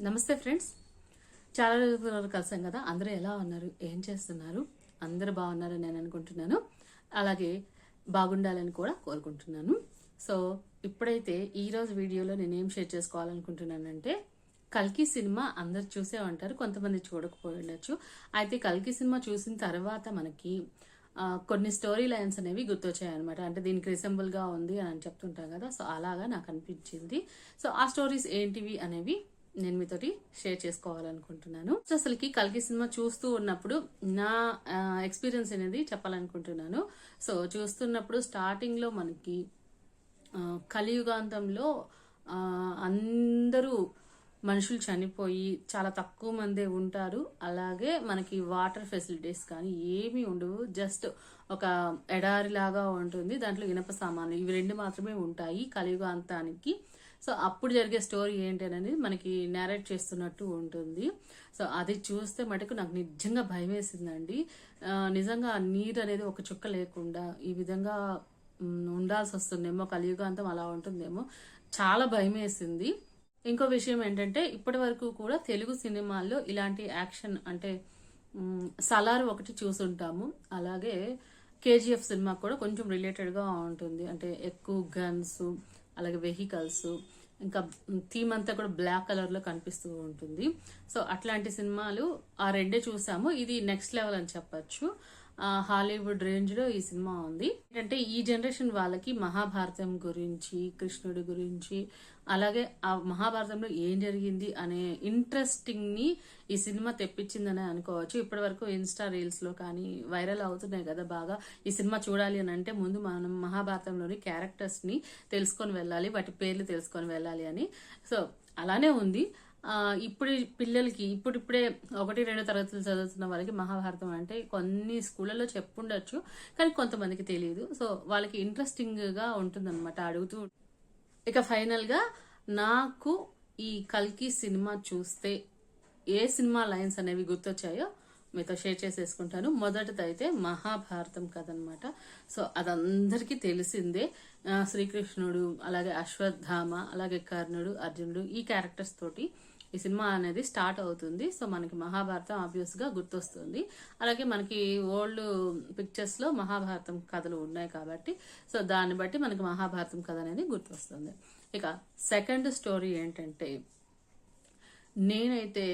నమస్తే ఫ్రెండ్స్. చాలా రోజుల తర్వాత కలిసాం కదా. అందరూ ఎలా ఉన్నారు, ఏం చేస్తున్నారు? అందరూ బాగున్నారని నేను అనుకుంటున్నాను. అలాగే బాగుండాలని కూడా కోరుకుంటున్నాను. సో ఇప్పుడైతే ఈరోజు వీడియోలో నేను ఏం షేర్ చేసుకోవాలనుకుంటున్నానంటే, కల్కి సినిమా అందరు చూసే ఉంటారు, కొంతమంది చూడకపోయి ఉండొచ్చు. అయితే కల్కి సినిమా చూసిన తర్వాత మనకి కొన్ని స్టోరీ లైన్స్ అనేవి గుర్తొచ్చాయి అనమాట. అంటే దీనికి రిసెంబుల్గా ఉంది అని చెప్తుంటాం కదా. సో అలాగా నాకు అనిపించింది. సో ఆ స్టోరీస్ ఏంటివి అనేవి నేను మీతోటి షేర్ చేసుకోవాలనుకుంటున్నాను. సో అసలుకి కల్కి సినిమా చూస్తూ ఉన్నప్పుడు నా ఎక్స్పీరియన్స్ అనేది చెప్పాలనుకుంటున్నాను. సో చూస్తున్నప్పుడు స్టార్టింగ్ లో మనకి కలియుగాంతంలో అందరూ మనుషులు చనిపోయి చాలా తక్కువ మందే ఉంటారు. అలాగే మనకి వాటర్ ఫెసిలిటీస్ కానీ ఏమీ ఉండవు. జస్ట్ ఒక ఎడారి లాగా ఉంటుంది. దాంట్లో ఇనప సామాన్లు ఇవి రెండు మాత్రమే ఉంటాయి కలియుగాంతానికి. సో అప్పుడు జరిగే స్టోరీ ఏంటి అనేది మనకి నేరేట్ చేస్తున్నట్టు ఉంటుంది. సో అది చూస్తే మటుకు నాకు నిజంగా భయం వేసిందండి. నిజంగా నీరు అనేది ఒక చుక్క లేకుండా ఈ విధంగా ఉండాల్సి వస్తుందేమో, కలియుగాంతం అలా ఉంటుందేమో, చాలా భయం వేసింది. ఇంకో విషయం ఏంటంటే, ఇప్పటి వరకు కూడా తెలుగు సినిమాల్లో ఇలాంటి యాక్షన్ అంటే సలార్ ఒకటి చూసుంటాము. అలాగే కేజీఎఫ్ సినిమా కూడా కొంచెం రిలేటెడ్గా ఉంటుంది. అంటే ఎక్కువ గన్స్, అలాగే వెహికల్స్, ఇంకా థీమ్ అంతా కూడా బ్లాక్ కలర్ లో కనిపిస్తూ ఉంటుంది. సో అట్లాంటి సినిమాలు ఆ రెండే చూసాము. ఇది నెక్స్ట్ లెవెల్ అని చెప్పచ్చు. హాలీవుడ్ రేంజ్ లో ఈ సినిమా ఉంది. అంటే ఈ జనరేషన్ వాళ్ళకి మహాభారతం గురించి, కృష్ణుడి గురించి, అలాగే ఆ మహాభారతంలో ఏం జరిగింది అనే ఇంట్రెస్టింగ్ ని ఈ సినిమా తెప్పించిందని అనుకోవచ్చు. ఇప్పటి వరకు ఇన్స్టా రీల్స్ లో కానీ వైరల్ అవుతున్నాయి కదా బాగా. ఈ సినిమా చూడాలి అని అంటే ముందు మనం మహాభారతంలోని క్యారెక్టర్స్ ని తెలుసుకొని వెళ్ళాలి, వాటి పేర్లు తెలుసుకొని వెళ్ళాలి అని. సో అలానే ఉంది. ఇప్పుడు పిల్లలకి ఇప్పుడిప్పుడే 1-2 తరగతులు చదువుతున్న వాళ్ళకి మహాభారతం అంటే కొన్ని స్కూళ్ళలో చెప్పుండొచ్చు, కానీ కొంతమందికి తెలియదు. సో వాళ్ళకి ఇంట్రెస్టింగ్ గా ఉంటుందన్నమాట అడుగుతూ. ఇక ఫైనల్ గా నాకు ఈ కల్కి సినిమా చూస్తే ఏ సినిమా లైన్స్ అనేవి గుర్తొచ్చాయో మీతో షేర్ చేసేసుకుంటాను. మొదటిదైతే మహాభారతం కథ అనమాట. సో అదందరికీ తెలిసిందే. శ్రీకృష్ణుడు, అలాగే అశ్వత్థామ, అలాగే కర్ణుడు, అర్జునుడు, ఈ క్యారెక్టర్స్ తోటి ఈ సినిమా అనేది స్టార్ట్ అవుతుంది. సో మనకి మహాభారతం ఆబ్వియస్ గా గుర్తొస్తుంది. అలాగే మనకి ఓల్డ్ పిక్చర్స్ లో మహాభారతం కథలు ఉన్నాయి కాబట్టి సో దాన్ని బట్టి మనకి మహాభారతం కథ అనేది గుర్తొస్తుంది. ఇక సెకండ్ స్టోరీ ఏంటంటే, నేనైతే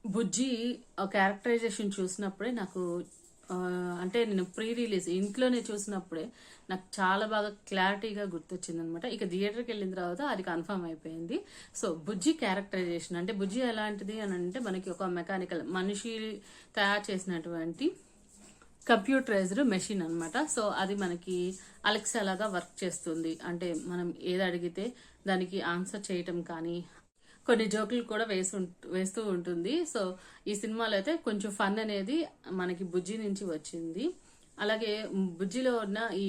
బుజ్జి క్యారెక్టరైజేషన్ చూసినప్పుడే నాకు అంటే నేను ప్రీ రిలీజ్ ఇంట్లోనే చూసినప్పుడే నాకు చాలా బాగా క్లారిటీగా గుర్తొచ్చింది అనమాట. ఇక థియేటర్కి వెళ్ళిన తర్వాత అది కన్ఫర్మ్ అయిపోయింది. సో బుజ్జి క్యారెక్టరైజేషన్ అంటే, బుజ్జి ఎలాంటిది అని అంటే, మనకి ఒక మెకానికల్ మనిషి తయారు చేసినటువంటి కంప్యూటరైజ్డ్ మెషిన్ అనమాట. సో అది మనకి అలెక్సా లాగా వర్క్ చేస్తుంది. అంటే మనం ఏది అడిగితే దానికి ఆన్సర్ చేయటం కానీ, కొన్ని జోకులు కూడా వేస్తూ ఉంటుంది. సో ఈ సినిమాలో అయితే కొంచెం ఫన్ అనేది మనకి బుజ్జి నుంచి వచ్చింది. అలాగే బుజ్జిలో ఉన్న ఈ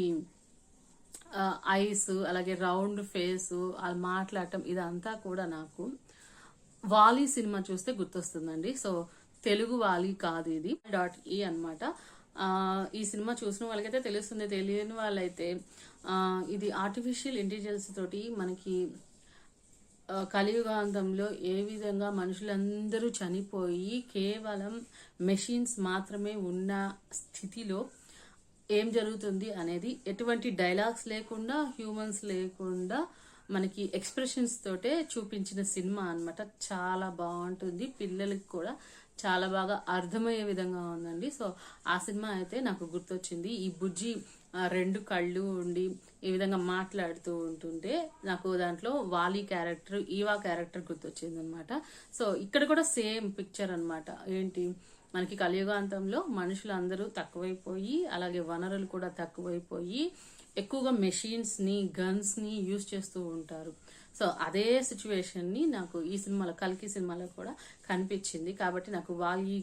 ఐస్, అలాగే రౌండ్ ఫేస్, అది మాట్లాడటం, ఇదంతా కూడా నాకు వాలి సినిమా చూస్తే గుర్తొస్తుందండి. సో తెలుగు వాలి కాదు, ఇది .e అనమాట. ఈ సినిమా చూసిన వాళ్ళకైతే తెలుస్తుంది, తెలియని వాళ్ళైతే ఇది ఆర్టిఫిషియల్ ఇంటెలిజెన్స్ తోటి మనకి కలియుగాంతంలో ఏ విధంగా మనుషులందరూ చనిపోయి కేవలం మెషిన్స్ మాత్రమే ఉన్న స్థితిలో ఏం జరుగుతుంది అనేది ఎటువంటి డైలాగ్స్ లేకుండా, హ్యూమన్స్ లేకుండా మనకి ఎక్స్ప్రెషన్స్ తోటే చూపించిన సినిమా అన్నమాట. చాలా బాగుంటుంది, పిల్లలకి కూడా చాలా బాగా అర్థమయ్యే విధంగా ఉందండి. సో ఆ సినిమా అయితే నాకు గుర్తొచ్చింది. ఈ బుజ్జి 2 కళ్ళు ఉండి ఈ విధంగా మాట్లాడుతూ ఉంటుంటే నాకు దాంట్లో వాలి క్యారెక్టర్, ఈవా క్యారెక్టర్ గుర్తొచ్చింది అనమాట. సో ఇక్కడ కూడా సేమ్ పిక్చర్ అనమాట. ఏంటి, మనకి కలియుగాంతంలో మనుషులు అందరూ తక్కువైపోయి, అలాగే వనరులు కూడా తక్కువైపోయి ఎక్కువగా మెషిన్స్ ని, గన్స్ ని యూజ్ చేస్తూ ఉంటారు. సో అదే సిచ్యువేషన్ ని నాకు ఈ సినిమాలో, కల్కి సినిమాలో కూడా కనిపించింది. కాబట్టి నాకు వాలి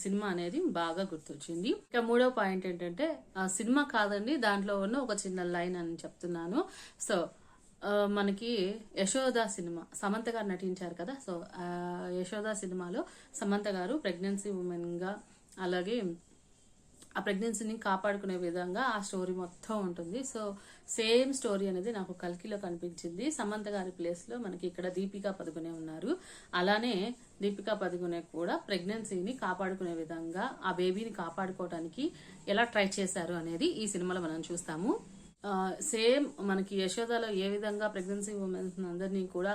సినిమా అనేది బాగా గుర్తొచ్చింది. ఇక మూడో పాయింట్ ఏంటంటే, సినిమా కాదండి, దాంట్లో ఉన్న ఒక చిన్న లైన్ అని చెప్తున్నాను. సో మనకి యశోద సినిమా, సమంత గారు నటించారు కదా. సో యశోద సినిమాలో సమంత గారు ప్రెగ్నెన్సీ ఉమెన్ గా, అలాగే ఆ ప్రెగ్నెన్సీని కాపాడుకునే విధంగా ఆ స్టోరీ మొత్తం ఉంటుంది. సో సేమ్ స్టోరీ అనేది నాకు కల్కిలో కనిపించింది. సమంత గారి ప్లేస్ లో మనకి ఇక్కడ దీపికా పదుకునే ఉన్నారు. అలానే దీపికా పదుకునే కూడా ప్రెగ్నెన్సీని కాపాడుకునే విధంగా ఆ బేబీని కాపాడుకోవడానికి ఎలా ట్రై చేశారు అనేది ఈ సినిమాలో మనం చూస్తాము. సేమ్ మనకి యశోదలో ఏ విధంగా ప్రెగ్నెన్సీ ఉమెన్స్ అందరినీ కూడా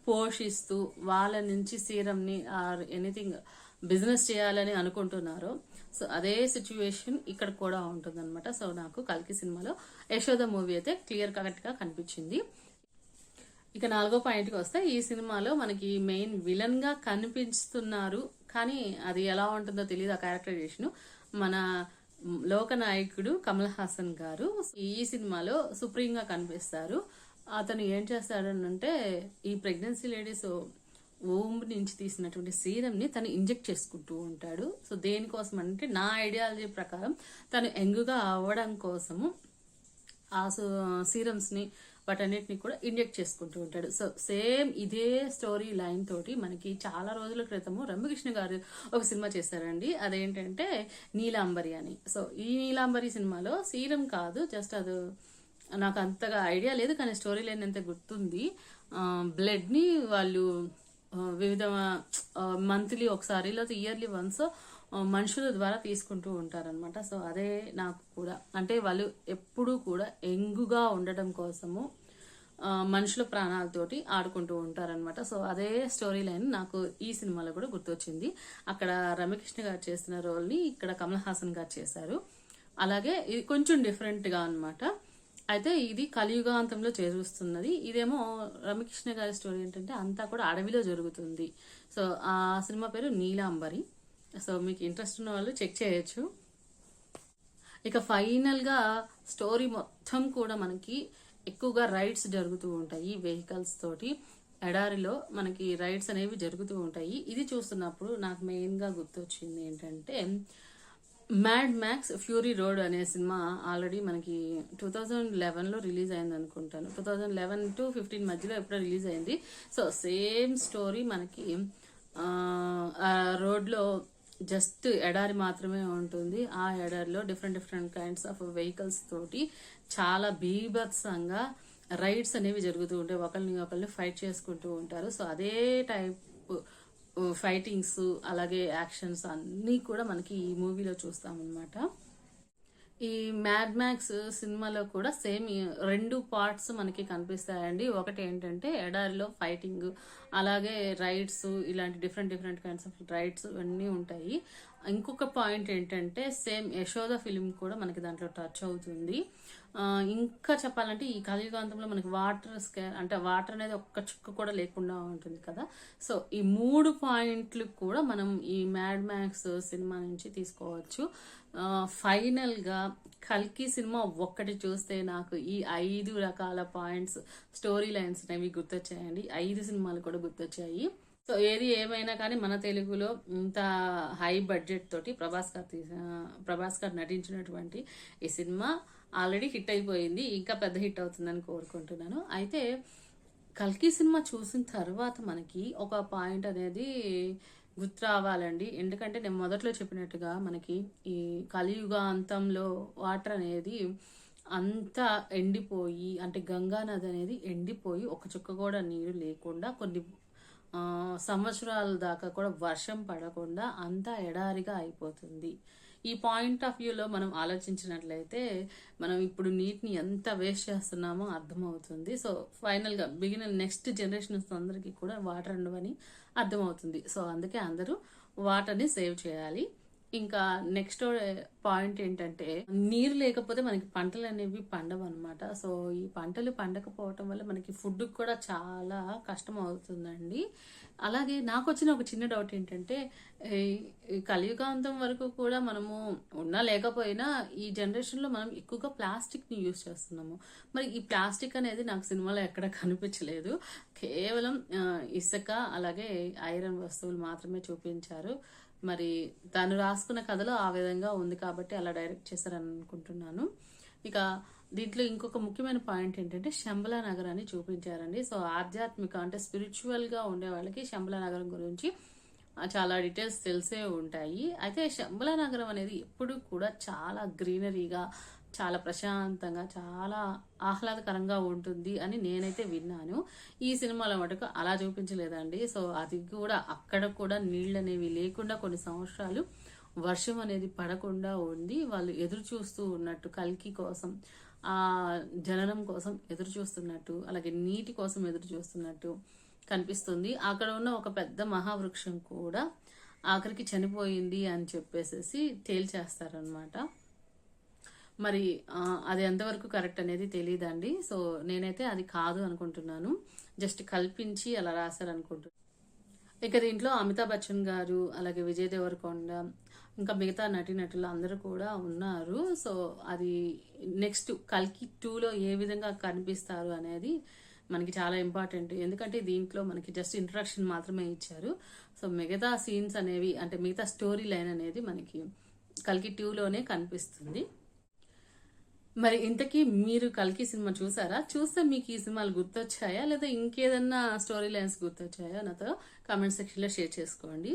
పోషిస్తూ వాళ్ళ నుంచి సీరంని ఆర్ ఎనీథింగ్ బిజినెస్ చేయాలని అనుకుంటున్నారో, సో అదే సిచ్యువేషన్ ఇక్కడ కూడా ఉంటుందన్నమాట. సో నాకు కల్కి సినిమాలో యశోద మూవీ అయితే క్లియర్ కట్ గా కనిపించింది. ఇక 4వ పాయింట్కి వస్తే, ఈ సినిమాలో మనకి మెయిన్ విలన్ గా కనిపిస్తున్నారు, కానీ అది ఎలా ఉంటుందో తెలియదు ఆ క్యారెక్టరైజేషన్. మన లోకనాయకుడు కమల్ హాసన్ గారు ఈ సినిమాలో సుప్రీం గా కనిపిస్తారు. అతను ఏం చేస్తాడనంటే, ఈ ప్రెగ్నెన్సీ లేడీస్ ఓమ్ నుంచి తీసినటువంటి సీరం ని తను ఇంజెక్ట్ చేసుకుంటూ ఉంటాడు. సో దేనికోసం అంటే, నా ఐడియాలజీ ప్రకారం తను యంగ్గా అవ్వడం కోసము ఆ సీరమ్స్ ని వాటన్నిటిని కూడా ఇంజెక్ట్ చేసుకుంటూ ఉంటాడు. సో సేమ్ ఇదే స్టోరీ లైన్ తోటి మనకి చాలా రోజుల క్రితము రమ్యకృష్ణ గారు ఒక సినిమా చేశారండి. అదేంటంటే నీలాంబరి అని. సో ఈ నీలాంబరి సినిమాలో సీరం కాదు, జస్ట్ అది నాకు అంతగా ఐడియా లేదు, కానీ స్టోరీ లైన్ అంత గుర్తుంది. బ్లడ్ ని వాళ్ళు వివిధ మంత్లీ ఒకసారి లేదా ఇయర్లీ వన్స్ మనుషుల ద్వారా తీసుకుంటూ ఉంటారనమాట. సో అదే నాకు కూడా, అంటే వాళ్ళు ఎప్పుడూ కూడా యంగుగా ఉండటం కోసము మనుషుల ప్రాణాలతోటి ఆడుకుంటూ ఉంటారనమాట. సో అదే స్టోరీ లైన్ నాకు ఈ సినిమాలో కూడా గుర్తొచ్చింది. అక్కడ రమ్యకృష్ణ గారు చేస్తున్న రోల్ని ఇక్కడ కమల్ హాసన్ గారు చేశారు. అలాగే ఇది కొంచెం డిఫరెంట్ గా అనమాట. అయితే ఇది కలియుగాంతంలో చేరుస్తున్నది. ఇదేమో రమ్యకృష్ణ గారి స్టోరీ ఏంటంటే అంతా కూడా అడవిలో జరుగుతుంది. సో ఆ సినిమా పేరు నీలాంబరి. సో మీకు ఇంట్రెస్ట్ ఉన్న వాళ్ళు చెక్ చేయొచ్చు. ఇక ఫైనల్ గా స్టోరీ మొత్తం కూడా మనకి ఎక్కువగా రైడ్స్ జరుగుతూ ఉంటాయి వెహికల్స్ తోటి. ఎడారిలో మనకి రైడ్స్ అనేవి జరుగుతూ ఉంటాయి. ఇది చూస్తున్నప్పుడు నాకు మెయిన్ గా గుర్తొచ్చింది ఏంటంటే, మ్యాడ్ మ్యాక్స్ ఫ్యూరీ రోడ్ అనే సినిమా ఆల్రెడీ మనకి 2011లో రిలీజ్ అయింది అనుకుంటాను. 2011 to 15 మధ్యలో ఎప్పుడో రిలీజ్ అయింది. సో సేమ్ స్టోరీ మనకి రోడ్లో జస్ట్ ఎడారి మాత్రమే ఉంటుంది. ఆ ఎడారిలో డిఫరెంట్ కైండ్స్ ఆఫ్ వెహికల్స్ తోటి చాలా బీభత్సంగా రైడ్స్ అనేవి జరుగుతూ ఉంటాయి. ఒకరిని ఫైట్ చేసుకుంటూ ఉంటారు. సో అదే టైప్ ఫైటింగ్స్ అలాగే యాక్షన్స్ అన్నీ కూడా మనకి ఈ మూవీలో చూస్తామన్నమాట. ఈ మ్యాడ్ మ్యాక్స్ సినిమాలో కూడా సేమ్ 2 పార్ట్స్ మనకి కనిపిస్తాయండి. ఒకటి ఏంటంటే ఎడారిలో ఫైటింగ్, అలాగే రైడ్స్, ఇలాంటి డిఫరెంట్ కైండ్స్ ఆఫ్ రైడ్స్ ఇవన్నీ ఉంటాయి. ఇంకొక పాయింట్ ఏంటంటే, సేమ్ యశోద ఫిలిం కూడా మనకి దాంట్లో టచ్ అవుతుంది. ఇంకా చెప్పాలంటే ఈ కలియుగాంతంలో మనకి అంటే వాటర్ అనేది ఒక్క చుక్క కూడా లేకుండా ఉంటుంది కదా. సో ఈ 3 పాయింట్లు కూడా మనం ఈ మ్యాడ్ మ్యాక్స్ సినిమా నుంచి తీసుకోవచ్చు. ఫైనల్ గా కల్కి సినిమా ఒక్కటి చూస్తే నాకు ఈ 5 రకాల పాయింట్స్, స్టోరీ లైన్స్ అనేవి గుర్తొచ్చాయండి. 5 సినిమాలు కూడా గుర్తొచ్చాయి. సో ఏది ఏమైనా కానీ మన తెలుగులో ఇంత హై బడ్జెట్ తోటి ప్రభాస్ గారు నటించినటువంటి ఈ సినిమా ఆల్రెడీ హిట్ అయిపోయింది. ఇంకా పెద్ద హిట్ అవుతుందని కోరుకుంటున్నాను. అయితే కల్కి సినిమా చూసిన తర్వాత మనకి ఒక పాయింట్ అనేది గుర్తు రావాలండి. ఎందుకంటే నేను మొదట్లో చెప్పినట్టుగా మనకి ఈ కలియుగాంతంలో వాటర్ అనేది అంతా ఎండిపోయి, అంటే గంగా నది అనేది ఎండిపోయి ఒక చుక్క కూడా నీరు లేకుండా కొన్ని సంవత్సరాల దాకా కూడా వర్షం పడకుండా అంతా ఎడారిగా అయిపోతుంది. ఈ పాయింట్ ఆఫ్ వ్యూలో మనం ఆలోచించినట్లయితే మనం ఇప్పుడు నీటిని ఎంత వేస్ట్ చేస్తున్నామో అర్థమవుతుంది. సో ఫైనల్ గా నెక్స్ట్ జనరేషన్స్ అందరికీ కూడా వాటర్ ఉండవని అర్థమవుతుంది. సో అందుకే అందరూ వాటర్ని సేవ్ చేయాలి. ఇంకా నెక్స్ట్ పాయింట్ ఏంటంటే, నీరు లేకపోతే మనకి పంటలు అనేవి పండవు అనమాట. సో ఈ పంటలు పండకపోవటం వల్ల మనకి ఫుడ్ కూడా చాలా కష్టం అవుతుందండి. అలాగే నాకు వచ్చిన ఒక చిన్న డౌట్ ఏంటంటే, ఈ కలియుగాంతం వరకు కూడా మనము ఉన్నా లేకపోయినా ఈ జనరేషన్ లో మనం ఎక్కువగా ప్లాస్టిక్ ని యూజ్ చేస్తున్నాము. మరి ఈ ప్లాస్టిక్ అనేది నాకు సినిమాలో ఎక్కడ కనిపించలేదు. కేవలం ఇసుక అలాగే ఐరన్ వస్తువులు మాత్రమే చూపించారు. మరి తను రాసుకున్న కథలో ఆ విధంగా ఉంది కాబట్టి అలా డైరెక్ట్ చేశారని అనుకుంటున్నాను. ఇక దీంట్లో ఇంకొక ముఖ్యమైన పాయింట్ ఏంటంటే, శంబలా నగరాన్ని చూపించారండి. సో ఆధ్యాత్మిక అంటే స్పిరిచువల్ గా ఉండే వాళ్ళకి శంబలా నగరం గురించి చాలా డీటెయిల్స్ తెలిసే ఉంటాయి. అయితే శంబల నగరం అనేది ఎప్పుడు కూడా చాలా గ్రీనరీగా, చాలా ప్రశాంతంగా, చాలా ఆహ్లాదకరంగా ఉంటుంది అని నేనైతే విన్నాను. ఈ సినిమాలో మటుకు అలా చూపించలేదండి. సో అది కూడా అక్కడ కూడా నీళ్ళు అనేవి లేకుండా కొన్ని సంవత్సరాలు వర్షం అనేది పడకుండా ఉండి వాళ్ళు ఎదురు చూస్తూ ఉన్నట్టు, కల్కి కోసం, ఆ జననం కోసం ఎదురు చూస్తున్నట్టు, అలాగే నీటి కోసం ఎదురు చూస్తున్నట్టు కనిపిస్తుంది. అక్కడ ఉన్న ఒక పెద్ద మహావృక్షం కూడా ఆఖరికి చనిపోయింది అని చెప్పేసి తేల్చేస్తారనమాట. మరి అది ఎంతవరకు కరెక్ట్ అనేది తెలియదండి. సో నేనైతే అది కాదు అనుకుంటున్నాను. జస్ట్ కల్పించి అలా రాశారనుకుంటున్నాను. ఇక దీంట్లో అమితాబ్ బచ్చన్ గారు, అలాగే విజయ్ దేవరకొండ, ఇంకా మిగతా నటీనటులు అందరూ కూడా ఉన్నారు. సో అది నెక్స్ట్ కల్కి 2లో ఏ విధంగా కనిపిస్తారు అనేది మనకి చాలా ఇంపార్టెంట్. ఎందుకంటే దీంట్లో మనకి జస్ట్ ఇంట్రడక్షన్ మాత్రమే ఇచ్చారు. సో మిగతా సీన్స్ అనేవి, అంటే మిగతా స్టోరీ లైన్ అనేది మనకి కల్కి 2లోనే కనిపిస్తుంది. మరి ఇంతకీ మీరు కల్కి సినిమా చూసారా? చూస్తే మీకు ఈ సినిమాలు గుర్తొచ్చాయా, లేదా ఇంకేదన్నా స్టోరీ లైన్స్ గుర్తొచ్చాయా? నాతో కామెంట్ సెక్షన్లో షేర్ చేసుకోండి.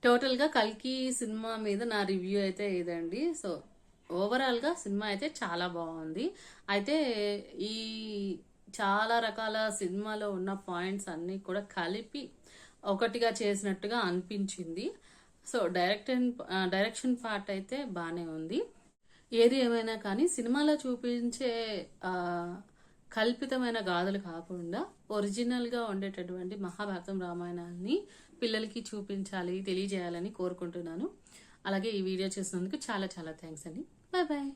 టోటల్గా కల్కి సినిమా మీద నా రివ్యూ అయితే ఇదండి. సో ఓవరాల్గా సినిమా అయితే చాలా బాగుంది. అయితే ఈ చాలా రకాల సినిమాలో ఉన్న పాయింట్స్ అన్నీ కూడా కలిపి ఒకటిగా చేసినట్టుగా అనిపించింది. సో డైరెక్షన్ పార్ట్ అయితే బాగానే ఉంది. ఏది ఏమైనా కానీ సినిమాలో చూపించే కల్పితమైన గాథలు కాకుండా ఒరిజినల్గా ఉండేటటువంటి మహాభారతం, రామాయణాన్ని పిల్లలకి చూపించాలి, తెలియజేయాలని కోరుకుంటున్నాను. అలాగే ఈ వీడియో చేసినందుకు చాలా చాలా థ్యాంక్స్ అండి. Bye bye.